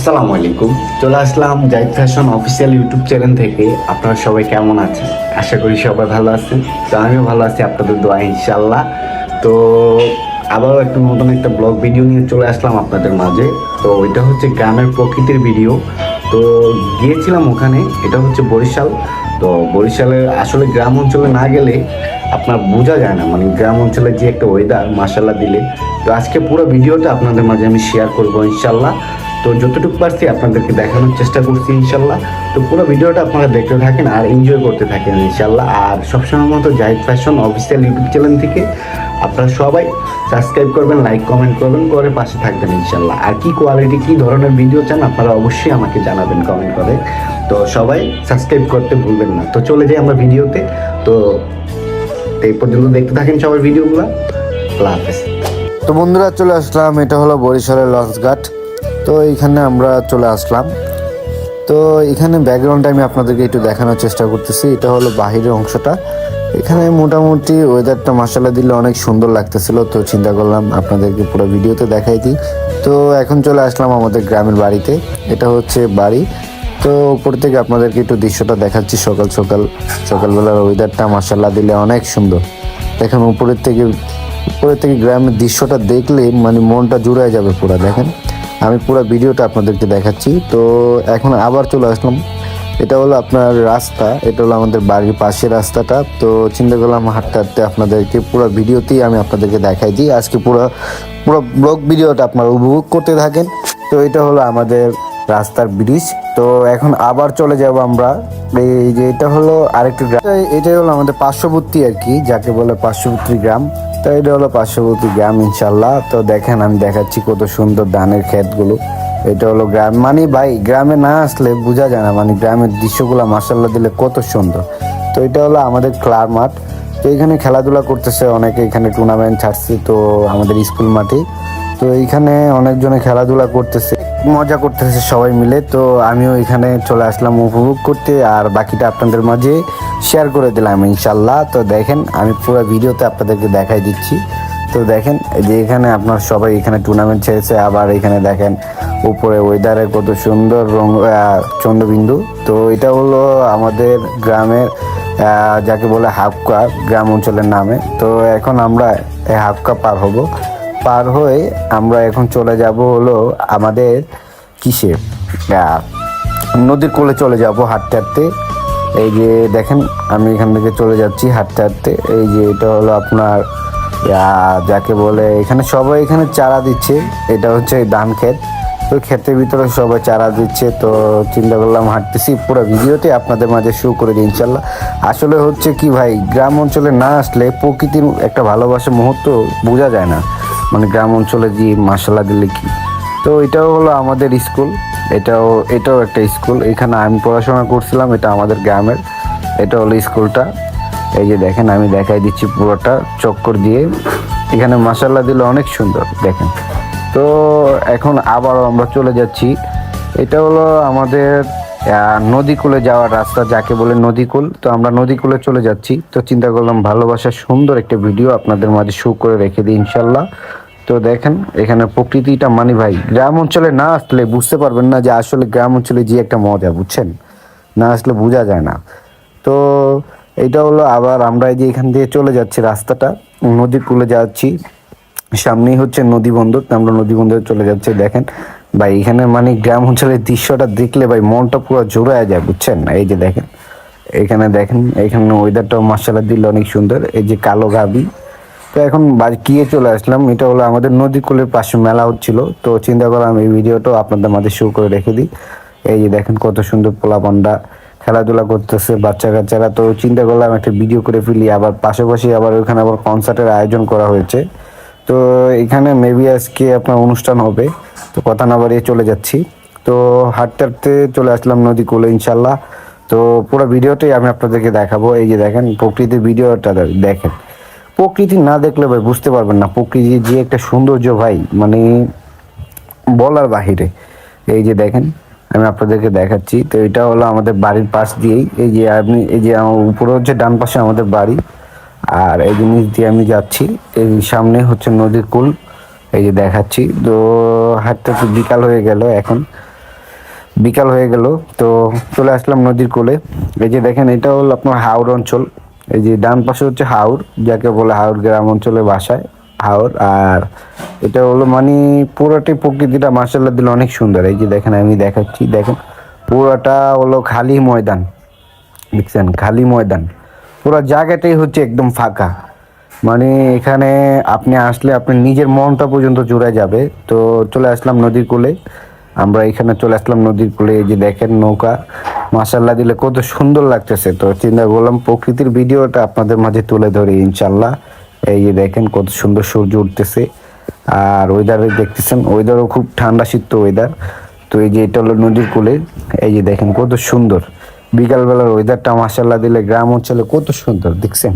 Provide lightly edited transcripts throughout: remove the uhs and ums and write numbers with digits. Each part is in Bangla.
আসসালামু আলাইকুম। চলে আসলাম Zahid fashion official YouTube channel থেকে। আপনারা সবাই কেমন আছেন? আশা করি সবাই ভালো আছেন। তো আমিও ভালো আছি আপনাদের দোয়া ইনশাল্লাহ। তো আবারও একটা নতুন একটা ব্লগ ভিডিও নিয়ে চলে আসলাম আপনাদের মাঝে। তো এটা হচ্ছে গ্রামের প্রকৃতির ভিডিও। তো গিয়েছিলাম ওখানে, এটা হচ্ছে বরিশাল। তো বরিশালের আসলে গ্রাম অঞ্চলে না গেলে আপনার বোঝা যায় না, মানে গ্রাম অঞ্চলে যে একটা ওয়েদার মাশাল্লাহ দিলে। তো আজকে পুরো ভিডিওটা আপনাদের মাঝে আমি শেয়ার করবো ইনশাল্লাহ। তো যতটুকু পারছি আপনাদেরকে দেখানোর চেষ্টা করছি ইনশাল্লাহ। তো পুরো ভিডিওটা আপনারা দেখতে থাকেন আর এনজয় করতে থাকেন ইনশাল্লাহ। আর সবসময় মতো Zahid fashion official YouTube channel থেকে আপনারা সবাই সাবস্ক্রাইব করবেন, লাইক কমেন্ট করবেন, করে পাশে থাকবেন ইনশাল্লাহ। আর কি কোয়ালিটি কি ধরনের ভিডিও চান আপনারা অবশ্যই আমাকে জানাবেন কমেন্ট করে। তো সবাই সাবস্ক্রাইব করতে ভুলবেন না। তো চলে যাই আমরা ভিডিওতে। তো এই পর্যন্ত দেখতে থাকেন সবাই ভিডিওগুলো। আল্লাহ হাফেজ। তো বন্ধুরা চলে আসলাম, এটা হলো বরিশালের লঞ্চঘাট। তো এইখানে আমরা চলে আসলাম। তো এখানে ব্যাকগ্রাউন্ডটা আমি আপনাদেরকে একটু দেখানোর চেষ্টা করতেছি। এটা হলো বাহিরের অংশটা। এখানে মোটামুটি ওয়েদারটা মাসাল্লাহ দিলে অনেক সুন্দর লাগতেছিল। তো চিন্তা করলাম আপনাদেরকে পুরো ভিডিওতে দেখাই দিই। তো এখন চলে আসলাম আমাদের গ্রামের বাড়িতে। এটা হচ্ছে বাড়ি। তো উপর থেকে আপনাদেরকে একটু দৃশ্যটা দেখাচ্ছি। সকালবেলার ওয়েদারটা মাসাল্লাহ দিলে অনেক সুন্দর। দেখেন উপরের থেকে গ্রামের দৃশ্যটা দেখলে মানে মনটা জুড়ে যাবে পুরো। দেখেন আমি পুরো ভিডিওটা আপনাদেরকে দেখাচ্ছি। তো এখন আবার চলে আসলাম। এটা হলো আপনার রাস্তা, এটা হলো আমাদের বাড়ির পাশের রাস্তাটা। তো চিন্তা করলাম হাঁটতে হাঁটতে আপনাদেরকে পুরো ভিডিওতেই আমি আপনাদেরকে দেখাই দিই। আজকে পুরো ব্লগ ভিডিওটা আপনারা উপভোগ করতে থাকেন। তো এটা হলো আমাদের রাস্তার ব্রিজ। তো এখন আবার চলে যাব আমরা। এই যে এটা হলো আরেকটি গ্রাম, এটাই হলো আমাদের পার্শ্ববর্তী আর কি, যাকে বলে পার্শ্ববর্তী গ্রাম। তো এটা হলো পার্শ্ববর্তী গ্রাম ইনশাল্লাহ। তো দেখেন আমি দেখাচ্ছি কত সুন্দর ধানের ক্ষেতগুলো। এটা হলো গ্রাম, মানে ভাই গ্রামে না আসলে বোঝা যায় না, মানে গ্রামের দৃশ্যগুলো মাসাল্লাহ দিলে কত সুন্দর। তো এটা হলো আমাদের ক্লাব মাঠ। তো এখানে খেলাধুলা করতেছে অনেকে, এখানে টুর্নামেন্ট ছাড়ছে তো আমাদের স্কুল মাঠে। তো এইখানে অনেকজনে খেলাধুলা করতেছে, মজা করতেছে সবাই মিলে। তো আমিও এখানে চলে আসলাম উপভোগ করতে, আর বাকিটা আপনাদের মাঝে শেয়ার করে দিলাম ইনশাল্লাহ। তো দেখেন আমি পুরো ভিডিওতে আপনাদেরকে দেখাই দিচ্ছি। তো দেখেন এই যে এখানে আপনার সবাই এখানে টুর্নামেন্ট ছেড়েছে। আবার এখানে দেখেন উপরে ওয়েদারে কত সুন্দর রং চন্দ্রবিন্দু। তো এটা হলো আমাদের গ্রামের যাকে বলে হাফকা, গ্রাম অঞ্চলের নামে। তো এখন আমরা এই হাফকা পার হয়ে আমরা এখন চলে যাব হলো আমাদের কিসে নদীর কোলে চলে যাব হাঁটতে হাঁটতে। এই যে দেখেন আমি এখান থেকে চলে যাচ্ছি হাঁটতে হাঁটতে। এই যে এটা হলো আপনার যাকে বলে এখানে সবাই এখানে চারা দিচ্ছে। এটা হচ্ছে ধান ক্ষেত। তো ক্ষেতের ভিতরে সবাই চারা দিচ্ছে। তো চিন্তা করলাম হাঁটতেছি, পুরো ভিডিওতে আপনাদের মাঝে শো করে দিই ইনশাল্লাহ। আসলে হচ্ছে কি ভাই, গ্রাম অঞ্চলে না আসলে প্রকৃতির একটা ভালোবাসার মুহূর্ত বোঝা যায় না, মানে গ্রাম অঞ্চলে যে মাসাল্লাহ দিলে কি। তো এটাও হলো আমাদের স্কুল, এটাও একটা স্কুল। এখানে আমি পড়াশোনা করছিলাম, এটা আমাদের গ্রামের। এটা হলো স্কুলটা। এই যে দেখেন আমি দেখাই দিচ্ছি পুরোটা চক্কর দিয়ে। এখানে মাসাল্লাহ দিলে অনেক সুন্দর দেখেন। তো এখন আবারও আমরা চলে যাচ্ছি। এটা হলো আমাদের নদীকূলে যাওয়ার রাস্তা, যাকে বলে নদীকূল। তো আমরা নদীকূলে চলে যাচ্ছি। তো চিন্তা করলাম ভালোবাসার সুন্দর একটা ভিডিও আপনাদের মাঝে শো করে রেখে দিই ইনশাল্লাহ। তো দেখেন এখানে প্রকৃতিটা, মানে ভাই গ্রাম অঞ্চলে না আসলে বুঝতে পারবেন না যে আসলে গ্রাম অঞ্চলে যে একটা মজা, বুঝছেন, না আসলে বোঝা যায় না। তো এটা হলো আবার আমরা এই যে এখান দিয়ে চলে যাচ্ছি রাস্তাটা, নদীর কূলে যাচ্ছি। সামনেই হচ্ছে নদী বন্দর, আমরা নদী বন্দরে চলে যাচ্ছি। দেখেন ভাই এখানে মানে গ্রাম অঞ্চলের দৃশ্যটা দেখলে ভাই মনটা পুরো জোড়া যায়, বুঝছেন। এই যে দেখেন এখানে ওয়েদারটাও মাশাআল্লাহ দিল অনেক সুন্দর। এই যে কালো গাবি। তো এখন গিয়ে চলে আসলাম। এটা হলো আমাদের নদী কূলের পাশে মেলা হচ্ছিল। তো চিন্তা করলাম এই ভিডিওটাও আপনাদের মাঝে শো করে রেখে দিই। এই যে দেখেন কত সুন্দর পোলাপান্ডা খেলাধুলা করতেছে বাচ্চা কাচ্চারা। তো চিন্তা করলাম একটা ভিডিও করে ফেলি। আবার পাশাপাশি আবার ওইখানে আবার কনসার্টের আয়োজন করা হয়েছে। তো এখানে মেবি আজকে আপনার অনুষ্ঠান হবে। তো কথা না বাড়িয়ে চলে যাচ্ছি। তো হাঁটতে হাঁটতে চলে আসলাম নদী কূলে ইনশাল্লাহ। তো পুরো ভিডিওটাই আমি আপনাদেরকে দেখাবো। এই যে দেখেন প্রকৃতির ভিডিওটা দেখেন। প্রকৃতি না দেখলে ভাই বুঝতে পারবেন না প্রকৃতির যে একটা সৌন্দর্য ভাই, মানে বলার বাহিরে। এই যে দেখেন আমি আপনাদেরকে দেখাচ্ছি। তো এটা হলো আমাদের বাড়ির পাশ দিয়েই, এই যে আমার উপরে হচ্ছে ডান পাশে আমাদের বাড়ি, আর এই জিনিস দিয়ে আমি যাচ্ছি। এই সামনে হচ্ছে নদীর কূল, এই যে দেখাচ্ছি। তো হাঁটতে বিকাল হয়ে গেল এখন। বিকাল হয়ে গেল, তো চলে আসলাম নদীর কোলে। এই যে দেখেন, এটা হলো আপনার হাওর অঞ্চল। এই যে ডান পাশে হচ্ছে হাওর, যাকে বলে হাওর গ্রাম অঞ্চলের ভাষায় হাওর। আর এটা হলো মানে পুরোটাই প্রকৃতিটা মার্শাল্লাহ দিলে অনেক সুন্দর। এই যে দেখেন, আমি দেখাচ্ছি, দেখেন পুরোটা হলো খালি ময়দান, দেখছেন খালি ময়দান, পুরো জায়গাটাই হচ্ছে একদম ফাঁকা। মানে এখানে আপনি আসলে আপনি নিজের মনটা পর্যন্ত জুড়ে যাবে। তো চলে আসলাম নদীর কূলে, আমরা এখানে চলে আসলাম নদীর কূলে। এই যে দেখেন নৌকা, মাশাল্লাহ দিলে কত সুন্দর লাগতেছে। তো চিন্তা করলাম প্রকৃতির ভিডিওটা আপনাদের মাঝে তুলে ধরি ইনশাল্লাহ। এই যে দেখেন কত সুন্দর সূর্য উঠতেছে, আর ওয়েদারে দেখতেছেন ওয়েদারও খুব ঠান্ডা শীত ওয়েদার। তো এই যে এটা হলো নদীর কূলে, এই যে দেখেন কত সুন্দর বিকালবেলার ওয়েদারটা মাশাল্লাহ দিলে। গ্রাম অঞ্চলে কত সুন্দর দেখছেন।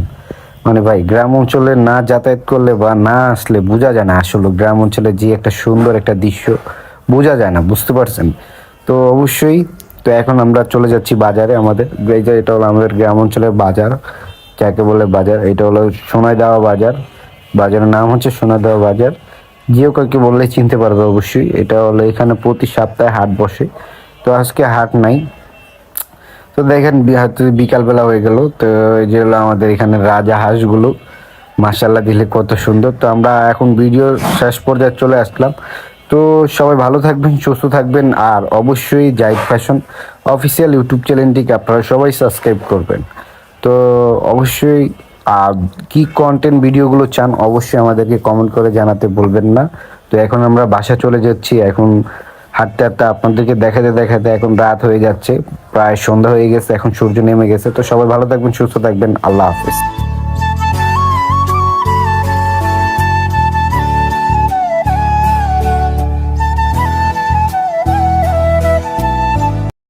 মানে ভাই, গ্রাম অঞ্চলে না যাতায়াত করলে বা না আসলে বোঝা যায় না আসলে গ্রাম অঞ্চলে যে একটা সুন্দর একটা দৃশ্য বোঝা যায় না, বুঝতে পারছেন? তো অবশ্যই, তো এখন আমরা চলে যাচ্ছি বাজারে। আমাদের এই যে এটা হলো আমাদের গ্রাম অঞ্চলের বাজার, যাকে বলে বাজার। এটা হলো সোনাইদাওয়া বাজার, বাজারের নাম হচ্ছে সোনাইদাওয়া বাজার। যেও কাউকে বললে চিনতে পারবে অবশ্যই। এটা হলো এখানে প্রতি সপ্তাহে হাট বসে, তো আজকে হাট নাই। তো দেখেন বিকালবেলা হয়ে গেল, তো এই যে হলো আমাদের এখানে রাজা হাঁসগুলো, মাশাল্লাহ দিলে কত সুন্দর। তো আমরা এখন ভিডিও শেষ পর্যায়ে চলে আসলাম। তো সবাই ভালো থাকবেন, সুস্থ থাকবেন, আর অবশ্যই জাহিদ ফ্যাশন অফিসিয়াল ইউটিউব চ্যানেলটিকে আপনারা সবাই সাবস্ক্রাইব করবেন। তো অবশ্যই কি কন্টেন্ট ভিডিওগুলো চান অবশ্যই আমাদেরকে কমেন্ট করে জানাতে বলবেন না। তো এখন আমরা বাসা চলে যাচ্ছি। এখন হাঁটতে হাঁটতে আপনাদেরকে দেখাতে দেখাতে এখন রাত হয়ে যাচ্ছে, প্রায় সন্ধ্যা হয়ে গেছে, এখন সূর্য নেমে গেছে। তো সবাই ভালো থাকবেন, সুস্থ থাকবেন, আল্লাহ হাফেজ।